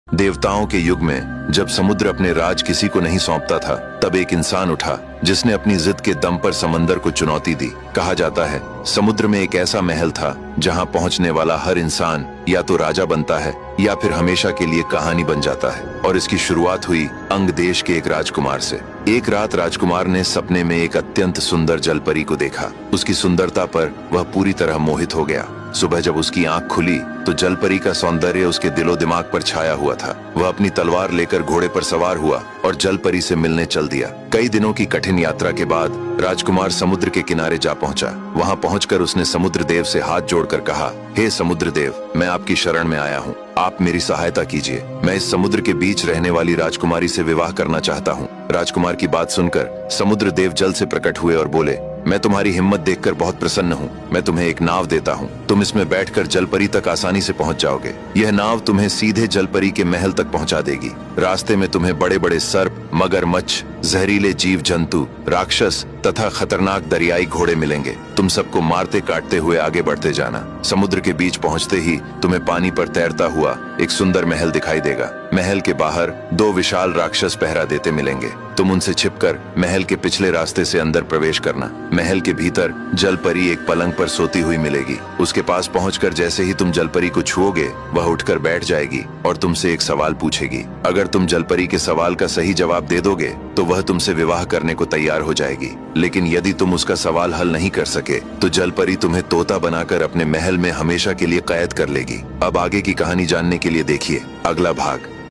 देवताओं के युग में जब समुद्र अपने राज किसी को नहीं सौंपता था, तब एक इंसान उठा जिसने अपनी जिद के दम पर समंदर को चुनौती दी। कहा जाता है समुद्र में एक ऐसा महल था जहां पहुंचने वाला हर इंसान या तो राजा बनता है या फिर हमेशा के लिए कहानी बन जाता है। और इसकी शुरुआत हुई अंग देश के एक राजकुमार से। एक रात राजकुमार ने सपने में एक अत्यंत सुंदर जलपरी को देखा। उसकी सुंदरता पर वह पूरी तरह मोहित हो गया। सुबह जब उसकी आंख खुली तो जलपरी का सौंदर्य उसके दिलो दिमाग पर छाया हुआ था। वह अपनी तलवार लेकर घोड़े पर सवार हुआ और जलपरी से मिलने चल दिया। कई दिनों की कठिन यात्रा के बाद राजकुमार समुद्र के किनारे जा पहुंचा। वहां पहुंचकर उसने समुद्र देव से हाथ जोड़कर कहा, हे समुद्र देव, मैं आपकी शरण में आया हूँ, आप मेरी सहायता कीजिए। मैं इस समुद्र के बीच रहने वाली राजकुमारी से विवाह करना चाहता हूँ। राजकुमार की बात सुनकर समुद्र देव जल से प्रकट हुए और बोले, मैं तुम्हारी हिम्मत देखकर बहुत प्रसन्न हूँ। मैं तुम्हें एक नाव देता हूँ, तुम इसमें बैठकर जलपरी तक आसानी से पहुँच जाओगे। यह नाव तुम्हें सीधे जलपरी के महल तक पहुँचा देगी। रास्ते में तुम्हें बड़े बड़े सर्प, मगरमच्छ, जहरीले जीव जंतु, राक्षस तथा खतरनाक दरियाई घोड़े मिलेंगे। तुम सबको मारते काटते हुए आगे बढ़ते जाना। समुद्र के बीच पहुंचते ही तुम्हें पानी पर तैरता हुआ एक सुंदर महल दिखाई देगा। महल के बाहर दो विशाल राक्षस पहरा देते मिलेंगे। तुम उनसे छिपकर महल के पिछले रास्ते से अंदर प्रवेश करना। महल के भीतर जलपरी एक पलंग पर सोती हुई मिलेगी। उसके पास पहुंचकर जैसे ही तुम जलपरी को छुओगे, वह उठकर बैठ जाएगी और तुमसे एक सवाल पूछेगी। अगर तुम जलपरी के सवाल का सही जवाब दे दोगे तो वह तुमसे विवाह करने को तैयार हो जाएगी। लेकिन यदि तुम उसका सवाल हल नहीं कर सके तो जलपरी तुम्हें तोता बनाकर अपने महल में हमेशा के लिए कैद कर लेगी। अब आगे की कहानी जानने के लिए देखिए अगला भाग।